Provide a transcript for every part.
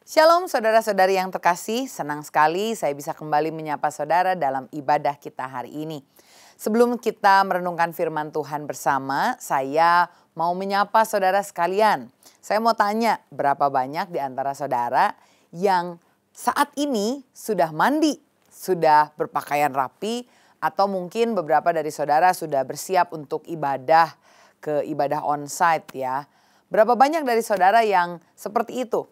Shalom saudara-saudari yang terkasih, senang sekali saya bisa kembali menyapa saudara dalam ibadah kita hari ini. Sebelum kita merenungkan firman Tuhan bersama, saya mau menyapa saudara sekalian. Saya mau tanya, berapa banyak di antara saudara yang saat ini sudah mandi, sudah berpakaian rapi, atau mungkin beberapa dari saudara sudah bersiap untuk ibadah ke ibadah onsite ya. Berapa banyak dari saudara yang seperti itu?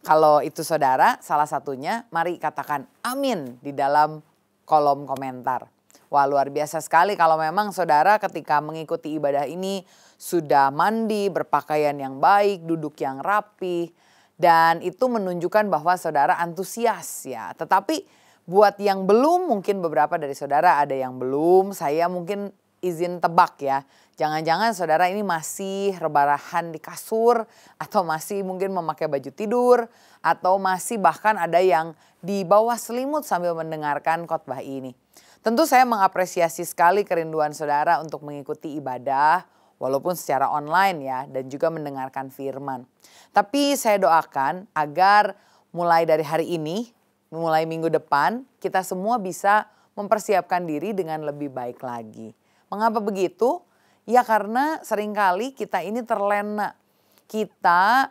Kalau itu saudara, salah satunya mari katakan amin di dalam kolom komentar. Wah, luar biasa sekali kalau memang saudara ketika mengikuti ibadah ini sudah mandi, berpakaian yang baik, duduk yang rapi. Dan itu menunjukkan bahwa saudara antusias ya. Tetapi buat yang belum, mungkin beberapa dari saudara ada yang belum, saya mungkin izin tebak ya. Jangan-jangan saudara ini masih rebarahan di kasur atau masih mungkin memakai baju tidur atau masih bahkan ada yang di bawah selimut sambil mendengarkan khotbah ini. Tentu saya mengapresiasi sekali kerinduan saudara untuk mengikuti ibadah walaupun secara online ya dan juga mendengarkan firman. Tapi saya doakan agar mulai dari hari ini, mulai minggu depan kita semua bisa mempersiapkan diri dengan lebih baik lagi. Mengapa begitu? Ya karena seringkali kita ini terlena. Kita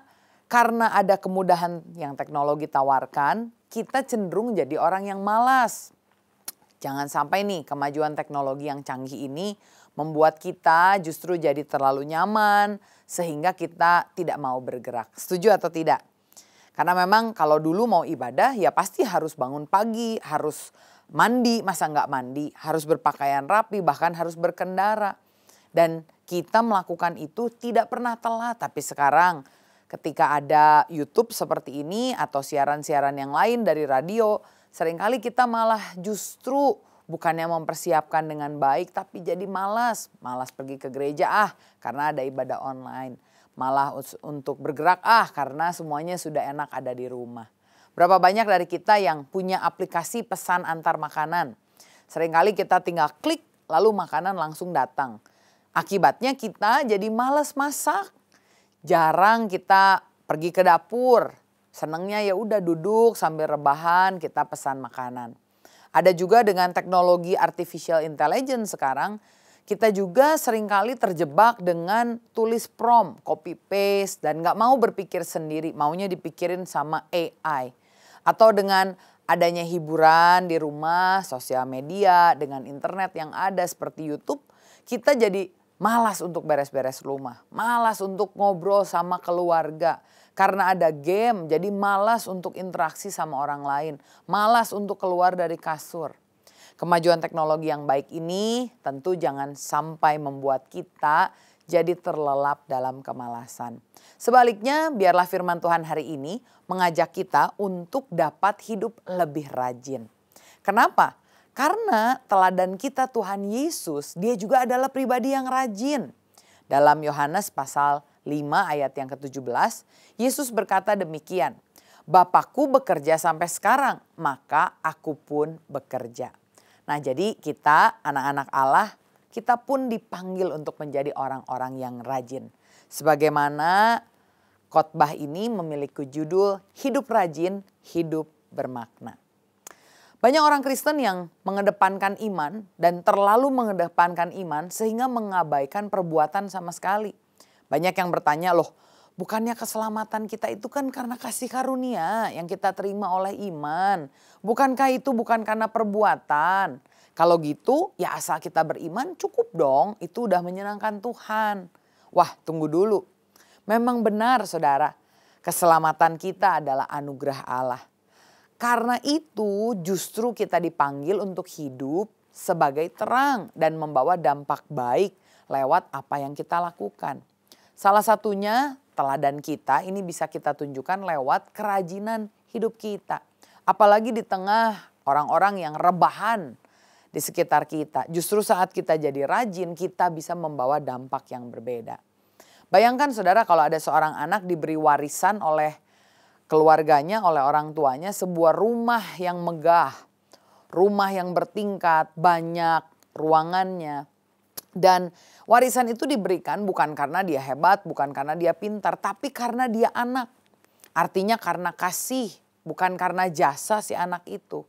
karena ada kemudahan yang teknologi tawarkan, kita cenderung jadi orang yang malas. Jangan sampai nih kemajuan teknologi yang canggih ini membuat kita justru jadi terlalu nyaman sehingga kita tidak mau bergerak. Setuju atau tidak? Karena memang kalau dulu mau ibadah ya pasti harus bangun pagi, harus mandi, masa nggak mandi, harus berpakaian rapi, bahkan harus berkendara. Dan kita melakukan itu tidak pernah telat. Tapi sekarang ketika ada YouTube seperti ini atau siaran-siaran yang lain dari radio, seringkali kita malah justru bukannya mempersiapkan dengan baik tapi jadi malas. Malas pergi ke gereja karena ada ibadah online. Malah untuk bergerak karena semuanya sudah enak ada di rumah. Berapa banyak dari kita yang punya aplikasi pesan antar makanan. Seringkali kita tinggal klik lalu makanan langsung datang. Akibatnya kita jadi malas masak. Jarang kita pergi ke dapur. Senangnya ya udah duduk sambil rebahan kita pesan makanan. Ada juga dengan teknologi artificial intelligence sekarang. Kita juga seringkali terjebak dengan tulis prompt, copy paste dan gak mau berpikir sendiri. Maunya dipikirin sama AI. Atau dengan adanya hiburan di rumah, sosial media, dengan internet yang ada seperti YouTube. Kita jadi malas untuk beres-beres rumah, malas untuk ngobrol sama keluarga. Karena ada game, jadi malas untuk interaksi sama orang lain, malas untuk keluar dari kasur. Kemajuan teknologi yang baik ini tentu jangan sampai membuat kita jadi terlelap dalam kemalasan. Sebaliknya, biarlah firman Tuhan hari ini mengajak kita untuk dapat hidup lebih rajin. Kenapa? Karena teladan kita Tuhan Yesus, dia juga adalah pribadi yang rajin. Dalam Yohanes pasal 5 ayat yang ke-17, Yesus berkata demikian, Bapakku bekerja sampai sekarang, maka aku pun bekerja. Nah jadi kita anak-anak Allah, kita pun dipanggil untuk menjadi orang-orang yang rajin. Sebagaimana khotbah ini memiliki judul Hidup Rajin, Hidup Bermakna. Banyak orang Kristen yang mengedepankan iman dan terlalu mengedepankan iman sehingga mengabaikan perbuatan sama sekali. Banyak yang bertanya, loh bukannya keselamatan kita itu kan karena kasih karunia yang kita terima oleh iman. Bukankah itu bukan karena perbuatan? Kalau gitu ya asal kita beriman cukup dong, itu udah menyenangkan Tuhan. Wah tunggu dulu, memang benar saudara, keselamatan kita adalah anugerah Allah. Karena itu justru kita dipanggil untuk hidup sebagai terang dan membawa dampak baik lewat apa yang kita lakukan. Salah satunya teladan kita ini bisa kita tunjukkan lewat kerajinan hidup kita. Apalagi di tengah orang-orang yang rebahan di sekitar kita. Justru saat kita jadi rajin kita bisa membawa dampak yang berbeda. Bayangkan saudara kalau ada seorang anak diberi warisan oleh keluarganya, oleh orang tuanya sebuah rumah yang megah, rumah yang bertingkat, banyak ruangannya. Dan warisan itu diberikan bukan karena dia hebat, bukan karena dia pintar, tapi karena dia anak. Artinya karena kasih, bukan karena jasa si anak itu.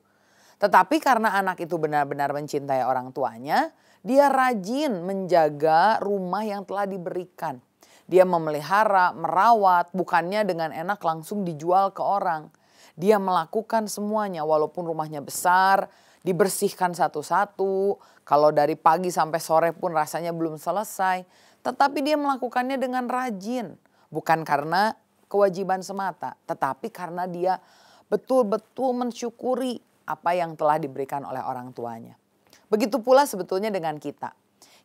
Tetapi karena anak itu benar-benar mencintai orang tuanya, dia rajin menjaga rumah yang telah diberikan. Dia memelihara, merawat, bukannya dengan enak langsung dijual ke orang. Dia melakukan semuanya walaupun rumahnya besar, dibersihkan satu-satu. Kalau dari pagi sampai sore pun rasanya belum selesai. Tetapi dia melakukannya dengan rajin. Bukan karena kewajiban semata, tetapi karena dia betul-betul mensyukuri apa yang telah diberikan oleh orang tuanya. Begitu pula sebetulnya dengan kita.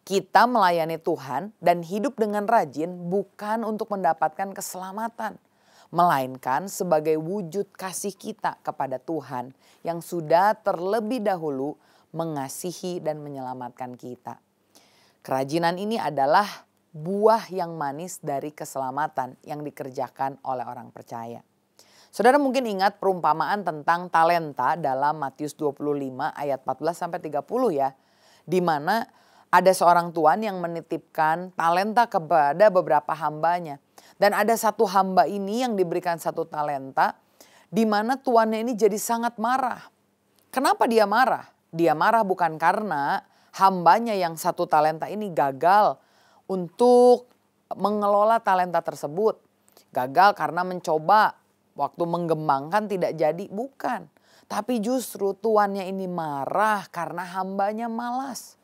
Kita melayani Tuhan dan hidup dengan rajin bukan untuk mendapatkan keselamatan, melainkan sebagai wujud kasih kita kepada Tuhan yang sudah terlebih dahulu mengasihi dan menyelamatkan kita. Kerajinan ini adalah buah yang manis dari keselamatan yang dikerjakan oleh orang percaya. Saudara mungkin ingat perumpamaan tentang talenta dalam Matius 25 ayat 14-30 ya. Di mana ada seorang tuan yang menitipkan talenta kepada beberapa hambanya. Dan ada satu hamba ini yang diberikan satu talenta, di mana tuannya ini jadi sangat marah. Kenapa dia marah? Dia marah bukan karena hambanya yang satu talenta ini gagal untuk mengelola talenta tersebut. Gagal karena mencoba waktu mengembangkan tidak jadi, bukan. Tapi justru tuannya ini marah karena hambanya malas.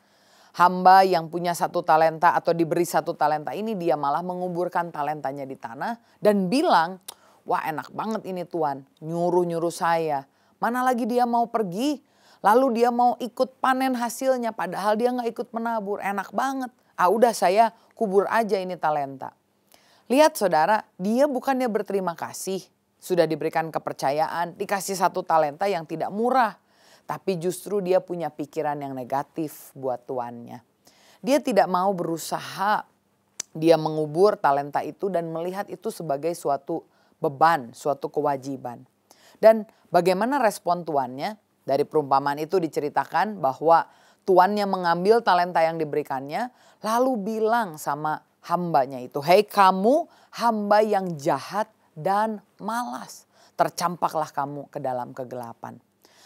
Hamba yang punya satu talenta atau diberi satu talenta ini dia malah menguburkan talentanya di tanah dan bilang, wah enak banget ini Tuan, nyuruh-nyuruh saya. Mana lagi dia mau pergi, lalu dia mau ikut panen hasilnya padahal dia gak ikut menabur, enak banget. Udah saya kubur aja ini talenta. Lihat saudara, dia bukannya berterima kasih. Sudah diberikan kepercayaan, dikasih satu talenta yang tidak murah. Tapi justru dia punya pikiran yang negatif buat tuannya. Dia tidak mau berusaha, dia mengubur talenta itu dan melihat itu sebagai suatu beban, suatu kewajiban. Dan bagaimana respon tuannya? Dari perumpamaan itu diceritakan bahwa tuannya mengambil talenta yang diberikannya, lalu bilang sama hambanya itu, hei kamu hamba yang jahat dan malas, tercampaklah kamu ke dalam kegelapan.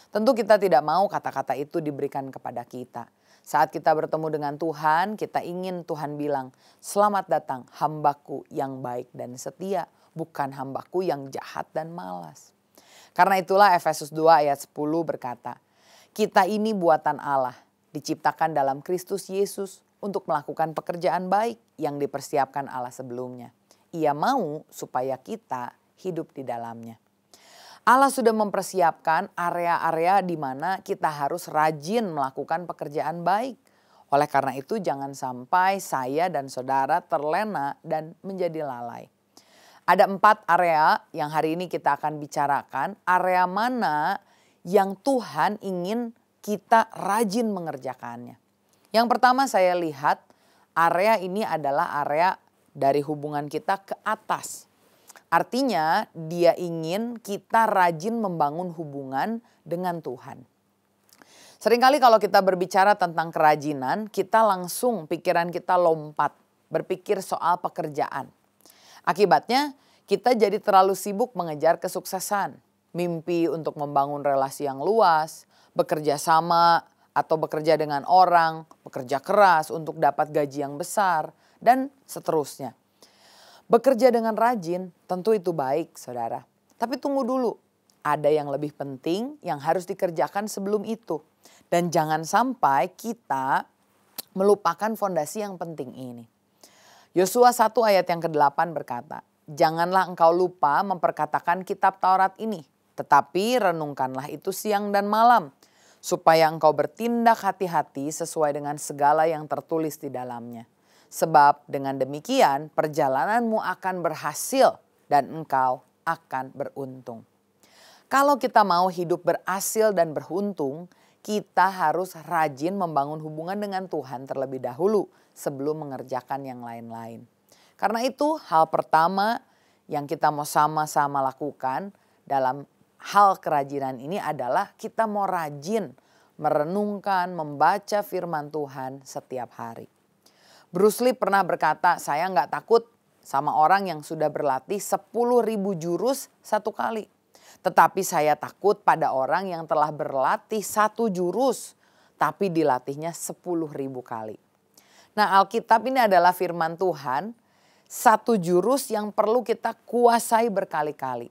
Tentu kita tidak mau kata-kata itu diberikan kepada kita. Saat kita bertemu dengan Tuhan, kita ingin Tuhan bilang, selamat datang hambaku yang baik dan setia, bukan hambaku yang jahat dan malas. Karena itulah Efesus 2 ayat 10 berkata, kita ini buatan Allah, diciptakan dalam Kristus Yesus untuk melakukan pekerjaan baik yang dipersiapkan Allah sebelumnya. Ia mau supaya kita hidup di dalamnya. Allah sudah mempersiapkan area-area di mana kita harus rajin melakukan pekerjaan baik. Oleh karena itu jangan sampai saya dan saudara terlena dan menjadi lalai. Ada 4 area yang hari ini kita akan bicarakan. Area mana yang Tuhan ingin kita rajin mengerjakannya. Yang pertama saya lihat area ini adalah area dari hubungan kita ke atas. Artinya dia ingin kita rajin membangun hubungan dengan Tuhan. Seringkali kalau kita berbicara tentang kerajinan, kita langsung pikiran kita lompat, berpikir soal pekerjaan. Akibatnya kita jadi terlalu sibuk mengejar kesuksesan, mimpi untuk membangun relasi yang luas, bekerja sama atau bekerja dengan orang, bekerja keras untuk dapat gaji yang besar, dan seterusnya. Bekerja dengan rajin tentu itu baik saudara. Tapi tunggu dulu, ada yang lebih penting yang harus dikerjakan sebelum itu. Dan jangan sampai kita melupakan fondasi yang penting ini. Yosua 1 ayat yang ke-8 berkata, janganlah engkau lupa memperkatakan kitab Taurat ini, tetapi renungkanlah itu siang dan malam, supaya engkau bertindak hati-hati sesuai dengan segala yang tertulis di dalamnya. Sebab dengan demikian perjalananmu akan berhasil dan engkau akan beruntung. Kalau kita mau hidup berhasil dan beruntung, kita harus rajin membangun hubungan dengan Tuhan terlebih dahulu sebelum mengerjakan yang lain-lain. Karena itu hal pertama yang kita mau sama-sama lakukan dalam hal kerajinan ini adalah kita mau rajin merenungkan, membaca firman Tuhan setiap hari. Bruce Lee pernah berkata, saya nggak takut sama orang yang sudah berlatih 10.000 jurus satu kali. Tetapi saya takut pada orang yang telah berlatih satu jurus, tapi dilatihnya 10.000 kali. Nah, Alkitab ini adalah firman Tuhan, satu jurus yang perlu kita kuasai berkali-kali.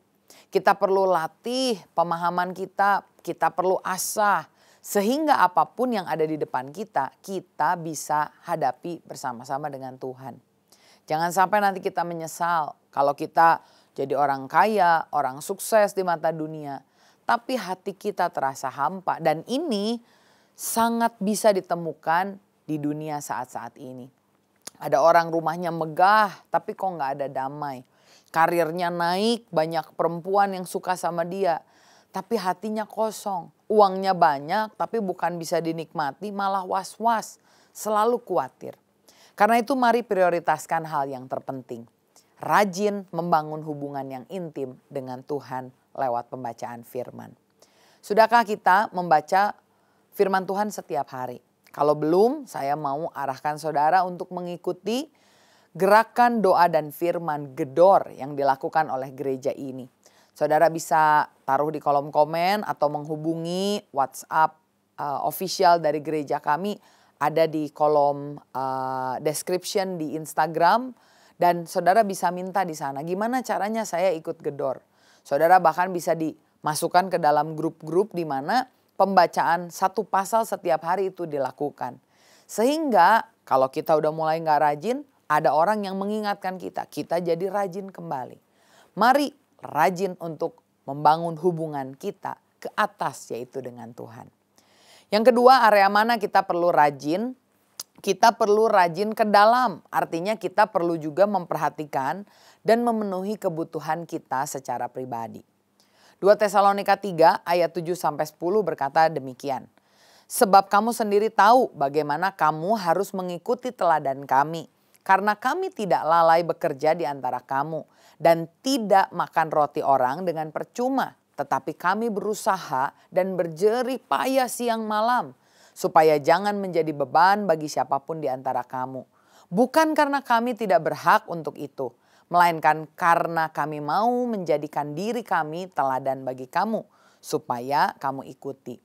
Kita perlu latih pemahaman kita perlu asah. Sehingga apapun yang ada di depan kita bisa hadapi bersama-sama dengan Tuhan. Jangan sampai nanti kita menyesal kalau kita jadi orang kaya, orang sukses di mata dunia. Tapi hati kita terasa hampa dan ini sangat bisa ditemukan di dunia saat-saat ini. Ada orang rumahnya megah tapi kok gak ada damai. Karirnya naik, banyak perempuan yang suka sama dia. Tapi hatinya kosong. Uangnya banyak tapi bukan bisa dinikmati, malah was-was. Selalu khawatir. Karena itu mari prioritaskan hal yang terpenting. Rajin membangun hubungan yang intim dengan Tuhan lewat pembacaan firman. Sudahkah kita membaca firman Tuhan setiap hari? Kalau belum, saya mau arahkan saudara untuk mengikuti gerakan doa dan firman gedor yang dilakukan oleh gereja ini. Saudara bisa taruh di kolom komen atau menghubungi WhatsApp official dari gereja kami. Ada di kolom description di Instagram. Dan saudara bisa minta di sana, gimana caranya saya ikut gedor. Saudara bahkan bisa dimasukkan ke dalam grup-grup di mana pembacaan satu pasal setiap hari itu dilakukan. Sehingga kalau kita udah mulai gak rajin, ada orang yang mengingatkan kita jadi rajin kembali. Mari rajin untuk membangun hubungan kita ke atas yaitu dengan Tuhan. Yang kedua, area mana kita perlu rajin? Kita perlu rajin ke dalam. Artinya kita perlu juga memperhatikan dan memenuhi kebutuhan kita secara pribadi. 2 Tesalonika 3 ayat 7-10 berkata demikian. Sebab kamu sendiri tahu bagaimana kamu harus mengikuti teladan kami. Karena kami tidak lalai bekerja di antara kamu dan tidak makan roti orang dengan percuma. Tetapi kami berusaha dan berjerih payah siang malam. Supaya jangan menjadi beban bagi siapapun di antara kamu. Bukan karena kami tidak berhak untuk itu. Melainkan karena kami mau menjadikan diri kami teladan bagi kamu. Supaya kamu ikuti.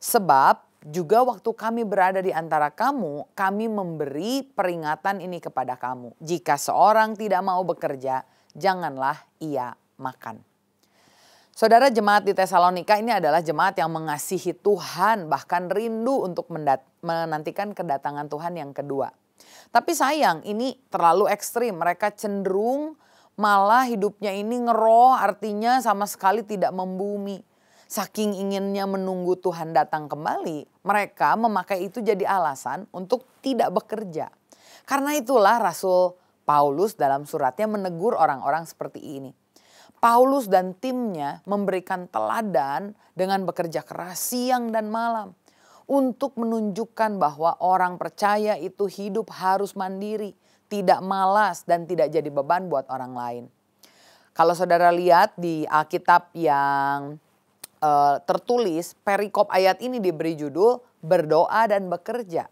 Sebab juga waktu kami berada di antara kamu, kami memberi peringatan ini kepada kamu. Jika seorang tidak mau bekerja, janganlah ia makan. Saudara, jemaat di Tesalonika ini adalah jemaat yang mengasihi Tuhan, bahkan rindu untuk menantikan kedatangan Tuhan yang kedua. Tapi sayang, ini terlalu ekstrim. Mereka cenderung malah hidupnya ini ngeroh, artinya sama sekali tidak membumi. Saking inginnya menunggu Tuhan datang kembali, mereka memakai itu jadi alasan untuk tidak bekerja. Karena itulah Rasul Paulus dalam suratnya menegur orang-orang seperti ini. Paulus dan timnya memberikan teladan dengan bekerja keras siang dan malam. Untuk menunjukkan bahwa orang percaya itu hidup harus mandiri. Tidak malas dan tidak jadi beban buat orang lain. Kalau saudara lihat di Alkitab yang tertulis, perikop ayat ini diberi judul berdoa dan bekerja.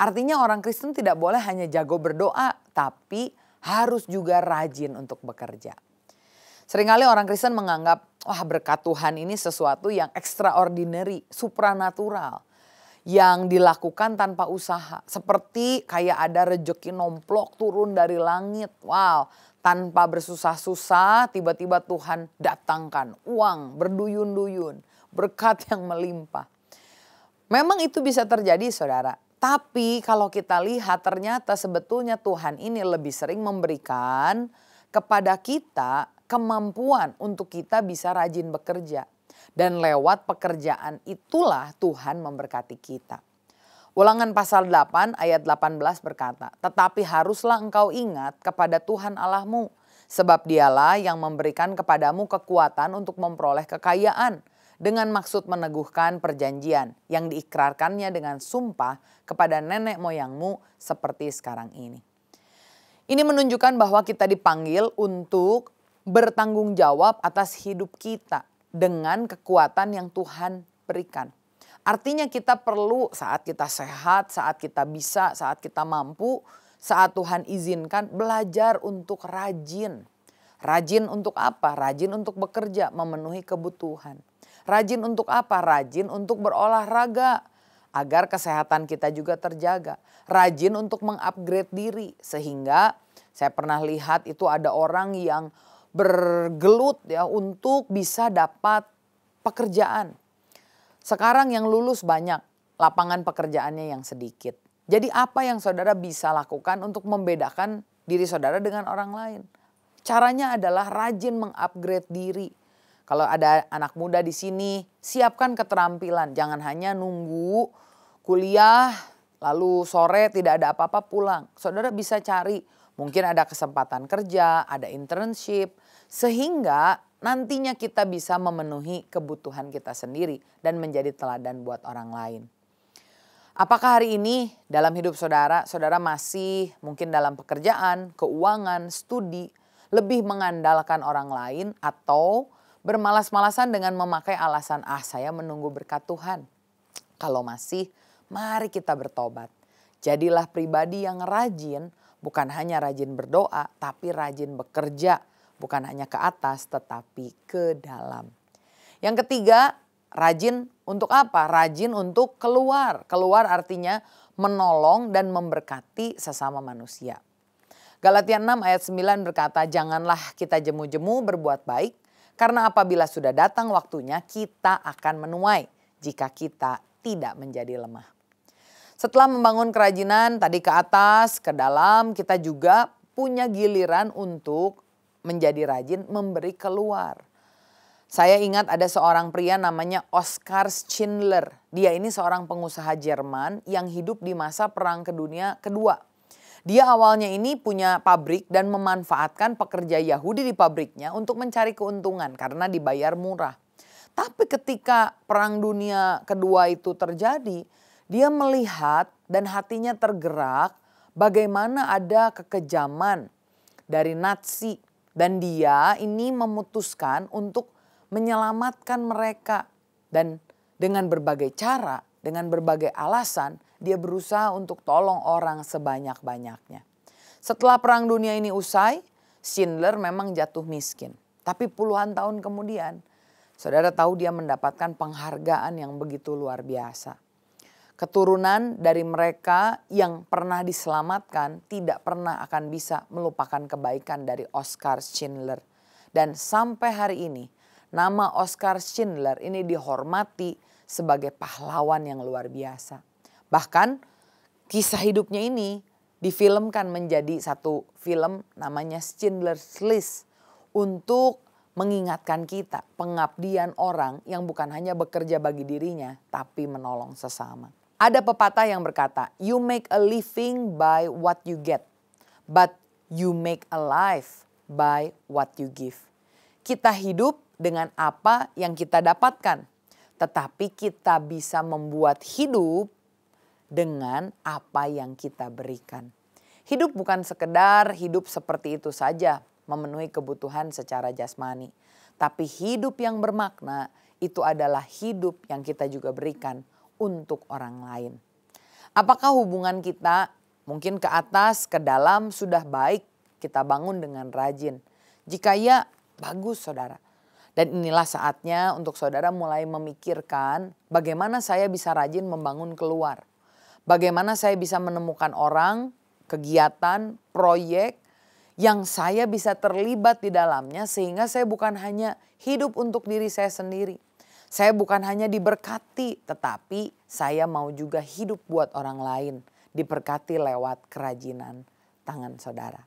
Artinya orang Kristen tidak boleh hanya jago berdoa, tapi harus juga rajin untuk bekerja. Seringkali orang Kristen menganggap, wah berkat Tuhan ini sesuatu yang extraordinary, supranatural. Yang dilakukan tanpa usaha. Seperti kayak ada rejeki nomplok turun dari langit. Wow, tanpa bersusah-susah tiba-tiba Tuhan datangkan uang berduyun-duyun. Berkat yang melimpah. Memang itu bisa terjadi saudara. Tapi kalau kita lihat ternyata sebetulnya Tuhan ini lebih sering memberikan kepada kita kemampuan untuk kita bisa rajin bekerja. Dan lewat pekerjaan itulah Tuhan memberkati kita. Ulangan pasal 8 ayat 18 berkata, tetapi haruslah engkau ingat kepada Tuhan Allahmu. Sebab dialah yang memberikan kepadamu kekuatan untuk memperoleh kekayaan. Dengan maksud meneguhkan perjanjian yang diikrarkannya dengan sumpah kepada nenek moyangmu seperti sekarang ini. Ini menunjukkan bahwa kita dipanggil untuk bertanggung jawab atas hidup kita dengan kekuatan yang Tuhan berikan. Artinya kita perlu saat kita sehat, saat kita bisa, saat kita mampu, saat Tuhan izinkan belajar untuk rajin. Rajin untuk apa? Rajin untuk bekerja, memenuhi kebutuhan. Rajin untuk apa? Rajin untuk berolahraga agar kesehatan kita juga terjaga. Rajin untuk mengupgrade diri sehingga saya pernah lihat itu ada orang yang bergelut ya untuk bisa dapat pekerjaan. Sekarang yang lulus banyak, lapangan pekerjaannya yang sedikit. Jadi apa yang saudara bisa lakukan untuk membedakan diri saudara dengan orang lain? Caranya adalah rajin mengupgrade diri. Kalau ada anak muda di sini, siapkan keterampilan. Jangan hanya nunggu kuliah, lalu sore tidak ada apa-apa pulang. Saudara bisa cari, mungkin ada kesempatan kerja, ada internship. Sehingga nantinya kita bisa memenuhi kebutuhan kita sendiri dan menjadi teladan buat orang lain. Apakah hari ini dalam hidup saudara, saudara masih mungkin dalam pekerjaan, keuangan, studi, lebih mengandalkan orang lain atau bermalas-malasan dengan memakai alasan saya menunggu berkat Tuhan? Kalau masih, mari kita bertobat. Jadilah pribadi yang rajin, bukan hanya rajin berdoa tapi rajin bekerja, bukan hanya ke atas tetapi ke dalam. Yang ketiga, rajin untuk apa? Rajin untuk keluar. Keluar artinya menolong dan memberkati sesama manusia. Galatia 6 ayat 9 berkata, janganlah kita jemu-jemu berbuat baik, karena apabila sudah datang waktunya kita akan menuai jika kita tidak menjadi lemah. Setelah membangun kerajinan tadi ke atas, ke dalam, kita juga punya giliran untuk menjadi rajin memberi keluar. Saya ingat ada seorang pria namanya Oskar Schindler. Dia ini seorang pengusaha Jerman yang hidup di masa Perang Dunia Kedua. Dia awalnya ini punya pabrik dan memanfaatkan pekerja Yahudi di pabriknya untuk mencari keuntungan karena dibayar murah. Tapi ketika Perang Dunia Kedua itu terjadi, dia melihat dan hatinya tergerak bagaimana ada kekejaman dari Nazi. Dan dia ini memutuskan untuk menyelamatkan mereka. Dan dengan berbagai cara, dengan berbagai alasan, dia berusaha untuk tolong orang sebanyak-banyaknya. Setelah Perang Dunia ini usai, Schindler memang jatuh miskin. Tapi puluhan tahun kemudian, saudara tahu dia mendapatkan penghargaan yang begitu luar biasa. Keturunan dari mereka yang pernah diselamatkan tidak pernah akan bisa melupakan kebaikan dari Oskar Schindler. Dan sampai hari ini, nama Oskar Schindler ini dihormati sebagai pahlawan yang luar biasa. Bahkan kisah hidupnya ini difilmkan menjadi satu film namanya Schindler's List untuk mengingatkan kita pengabdian orang yang bukan hanya bekerja bagi dirinya tapi menolong sesama. Ada pepatah yang berkata, you make a living by what you get, but you make a life by what you give. Kita hidup dengan apa yang kita dapatkan, tetapi kita bisa membuat hidup dengan apa yang kita berikan. Hidup bukan sekedar hidup seperti itu saja, memenuhi kebutuhan secara jasmani. Tapi hidup yang bermakna itu adalah hidup yang kita juga berikan untuk orang lain. Apakah hubungan kita mungkin ke atas, ke dalam sudah baik kita bangun dengan rajin? Jika ya, bagus saudara. Dan inilah saatnya untuk saudara mulai memikirkan bagaimana saya bisa rajin membangun keluar. Bagaimana saya bisa menemukan orang, kegiatan, proyek yang saya bisa terlibat di dalamnya sehingga saya bukan hanya hidup untuk diri saya sendiri. Saya bukan hanya diberkati tetapi saya mau juga hidup buat orang lain. Diberkati lewat kerajinan tangan saudara.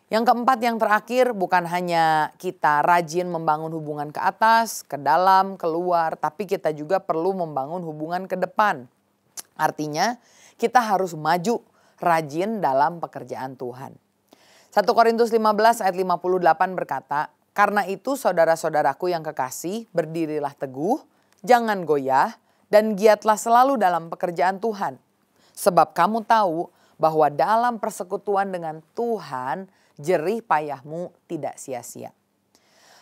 Yang keempat, yang terakhir, bukan hanya kita rajin membangun hubungan ke atas, ke dalam, keluar, tapi kita juga perlu membangun hubungan ke depan. Artinya kita harus maju rajin dalam pekerjaan Tuhan. 1 Korintus 15 ayat 58 berkata, karena itu saudara-saudaraku yang kekasih, berdirilah teguh, jangan goyah, dan giatlah selalu dalam pekerjaan Tuhan. Sebab kamu tahu bahwa dalam persekutuan dengan Tuhan, jerih payahmu tidak sia-sia.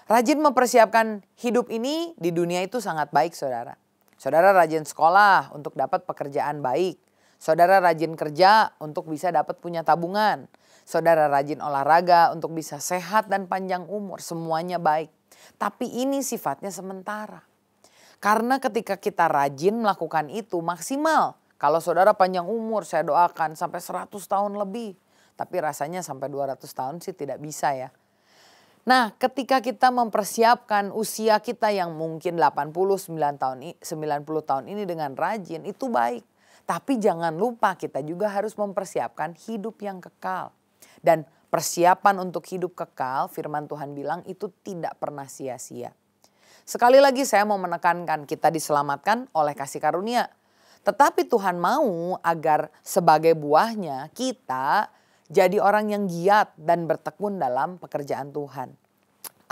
Rajin mempersiapkan hidup ini di dunia itu sangat baik saudara. Saudara rajin sekolah untuk dapat pekerjaan baik. Saudara rajin kerja untuk bisa dapat punya tabungan. Saudara rajin olahraga untuk bisa sehat dan panjang umur. Semuanya baik. Tapi ini sifatnya sementara. Karena ketika kita rajin melakukan itu maksimal. Kalau saudara panjang umur saya doakan sampai 100 tahun lebih. Tapi rasanya sampai 200 tahun sih tidak bisa ya. Nah, ketika kita mempersiapkan usia kita yang mungkin 89 tahun, 90 tahun ini dengan rajin, itu baik. Tapi jangan lupa kita juga harus mempersiapkan hidup yang kekal. Dan persiapan untuk hidup kekal, firman Tuhan bilang itu tidak pernah sia-sia. Sekali lagi saya mau menekankan kita diselamatkan oleh kasih karunia. Tetapi Tuhan mau agar sebagai buahnya kita jadi orang yang giat dan bertekun dalam pekerjaan Tuhan.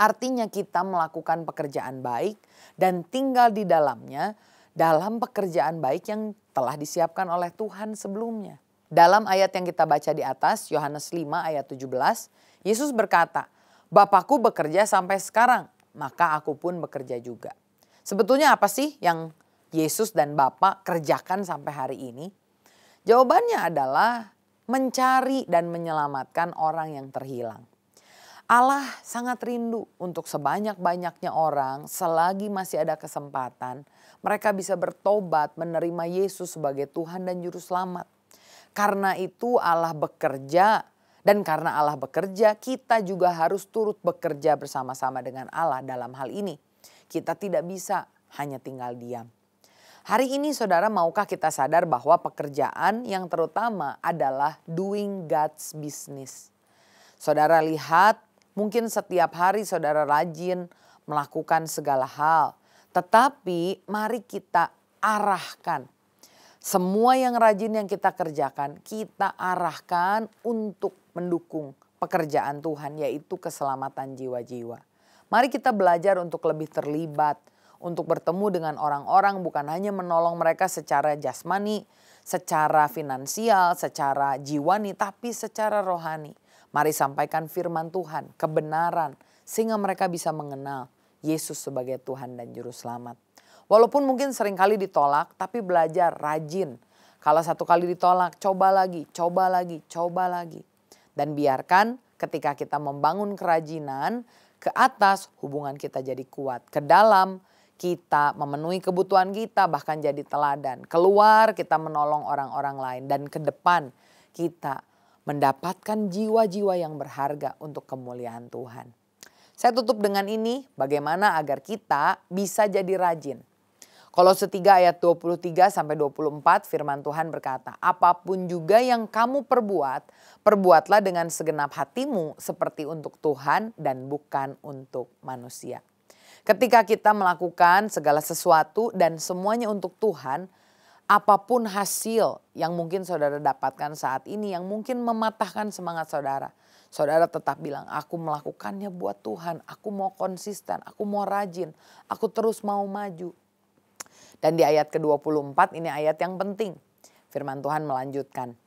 Artinya kita melakukan pekerjaan baik dan tinggal di dalamnya dalam pekerjaan baik yang telah disiapkan oleh Tuhan sebelumnya. Dalam ayat yang kita baca di atas, Yohanes 5 ayat 17, Yesus berkata, "Bapakku bekerja sampai sekarang, maka aku pun bekerja juga." Sebetulnya apa sih yang Yesus dan Bapa kerjakan sampai hari ini? Jawabannya adalah mencari dan menyelamatkan orang yang terhilang. Allah sangat rindu untuk sebanyak-banyaknya orang selagi masih ada kesempatan. Mereka bisa bertobat menerima Yesus sebagai Tuhan dan Juru Selamat. Karena itu Allah bekerja dan karena Allah bekerja kita juga harus turut bekerja bersama-sama dengan Allah dalam hal ini. Kita tidak bisa hanya tinggal diam. Hari ini saudara maukah kita sadar bahwa pekerjaan yang terutama adalah doing God's business. Saudara lihat mungkin setiap hari saudara rajin melakukan segala hal. Tetapi mari kita arahkan. Semua yang rajin yang kita kerjakan kita arahkan untuk mendukung pekerjaan Tuhan yaitu keselamatan jiwa-jiwa. Mari kita belajar untuk lebih terlibat. Untuk bertemu dengan orang-orang bukan hanya menolong mereka secara jasmani, secara finansial, secara jiwani, tapi secara rohani. Mari sampaikan firman Tuhan, kebenaran, sehingga mereka bisa mengenal Yesus sebagai Tuhan dan Juru Selamat. Walaupun mungkin seringkali ditolak, tapi belajar rajin. Kalau satu kali ditolak, coba lagi, coba lagi, coba lagi. Dan biarkan ketika kita membangun kerajinan, ke atas hubungan kita jadi kuat, ke dalam kita memenuhi kebutuhan kita bahkan jadi teladan. Keluar kita menolong orang-orang lain dan ke depan kita mendapatkan jiwa-jiwa yang berharga untuk kemuliaan Tuhan. Saya tutup dengan ini, bagaimana agar kita bisa jadi rajin. Kolose 3 ayat 23 sampai 24 firman Tuhan berkata, "Apapun juga yang kamu perbuat, perbuatlah dengan segenap hatimu seperti untuk Tuhan dan bukan untuk manusia." Ketika kita melakukan segala sesuatu dan semuanya untuk Tuhan, apapun hasil yang mungkin saudara dapatkan saat ini yang mungkin mematahkan semangat saudara. Saudara tetap bilang, aku melakukannya buat Tuhan, aku mau konsisten, aku mau rajin, aku terus mau maju. Dan di ayat ke-24 ini ayat yang penting. Firman Tuhan melanjutkan,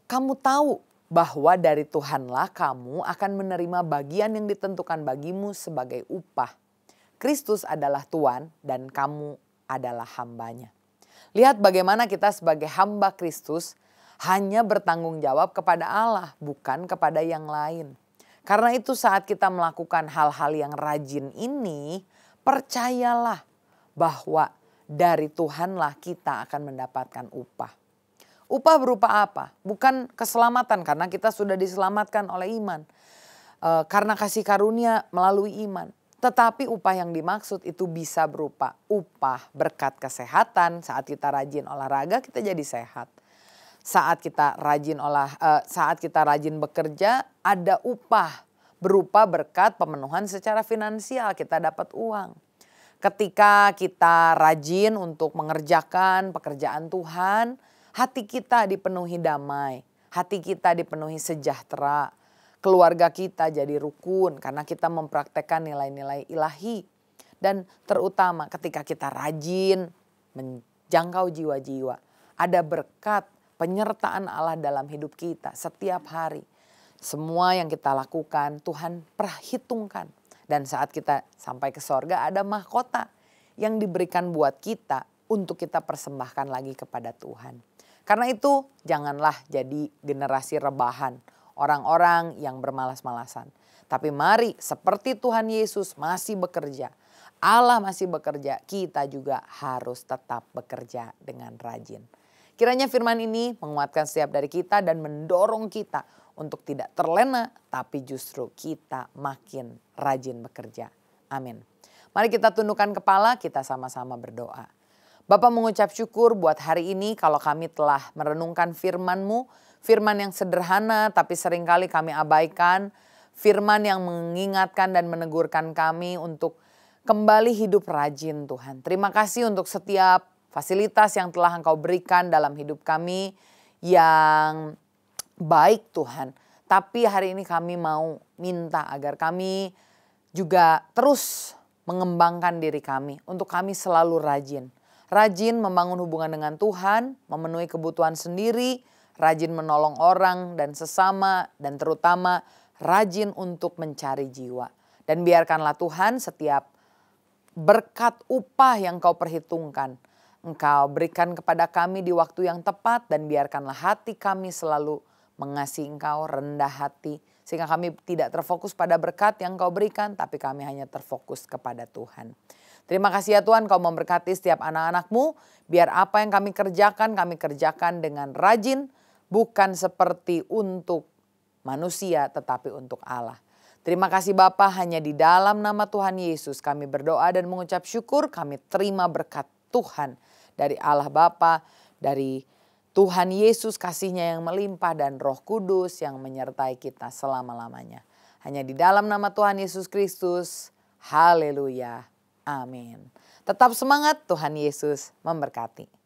"Kamu tahu bahwa dari Tuhanlah kamu akan menerima bagian yang ditentukan bagimu sebagai upah. Kristus adalah Tuhan dan kamu adalah hambanya." Lihat bagaimana kita sebagai hamba Kristus hanya bertanggung jawab kepada Allah, bukan kepada yang lain. Karena itu saat kita melakukan hal-hal yang rajin ini, percayalah bahwa dari Tuhanlah kita akan mendapatkan upah. Upah berupa apa? Bukan keselamatan karena kita sudah diselamatkan oleh iman. Karena kasih karunia melalui iman. Tetapi upah yang dimaksud itu bisa berupa upah berkat kesehatan. Saat kita rajin olahraga kita jadi sehat. Saat kita rajin bekerja ada upah berupa berkat pemenuhan secara finansial, kita dapat uang. Ketika kita rajin untuk mengerjakan pekerjaan Tuhan, hati kita dipenuhi damai, hati kita dipenuhi sejahtera. Keluarga kita jadi rukun karena kita mempraktekkan nilai-nilai ilahi. Dan terutama ketika kita rajin menjangkau jiwa-jiwa, ada berkat penyertaan Allah dalam hidup kita setiap hari. Semua yang kita lakukan Tuhan perhitungkan. Dan saat kita sampai ke sorga ada mahkota yang diberikan buat kita untuk kita persembahkan lagi kepada Tuhan. Karena itu janganlah jadi generasi rebahan, orang-orang yang bermalas-malasan. Tapi mari seperti Tuhan Yesus masih bekerja, Allah masih bekerja, kita juga harus tetap bekerja dengan rajin. Kiranya firman ini menguatkan setiap dari kita dan mendorong kita untuk tidak terlena, tapi justru kita makin rajin bekerja. Amin. Mari kita tundukkan kepala, kita sama-sama berdoa. Bapa, mengucap syukur buat hari ini kalau kami telah merenungkan firman-Mu, firman yang sederhana tapi seringkali kami abaikan, firman yang mengingatkan dan menegurkan kami untuk kembali hidup rajin Tuhan. Terima kasih untuk setiap fasilitas yang telah Engkau berikan dalam hidup kami yang baik Tuhan. Tapi hari ini kami mau minta agar kami juga terus mengembangkan diri kami untuk kami selalu rajin. Rajin membangun hubungan dengan Tuhan, memenuhi kebutuhan sendiri, rajin menolong orang dan sesama, dan terutama rajin untuk mencari jiwa. Dan biarkanlah Tuhan setiap berkat upah yang Kau perhitungkan, Engkau berikan kepada kami di waktu yang tepat, dan biarkanlah hati kami selalu mengasihi Engkau, rendah hati, sehingga kami tidak terfokus pada berkat yang Kau berikan, tapi kami hanya terfokus kepada Tuhan. Terima kasih ya Tuhan, Kau memberkati setiap anak-anak-Mu, biar apa yang kami kerjakan dengan rajin, bukan seperti untuk manusia tetapi untuk Allah. Terima kasih Bapa, hanya di dalam nama Tuhan Yesus kami berdoa dan mengucap syukur, kami terima berkat Tuhan dari Allah Bapa, dari Tuhan Yesus kasih-Nya yang melimpah dan Roh Kudus yang menyertai kita selama-lamanya. Hanya di dalam nama Tuhan Yesus Kristus, haleluya, amin. Tetap semangat, Tuhan Yesus memberkati.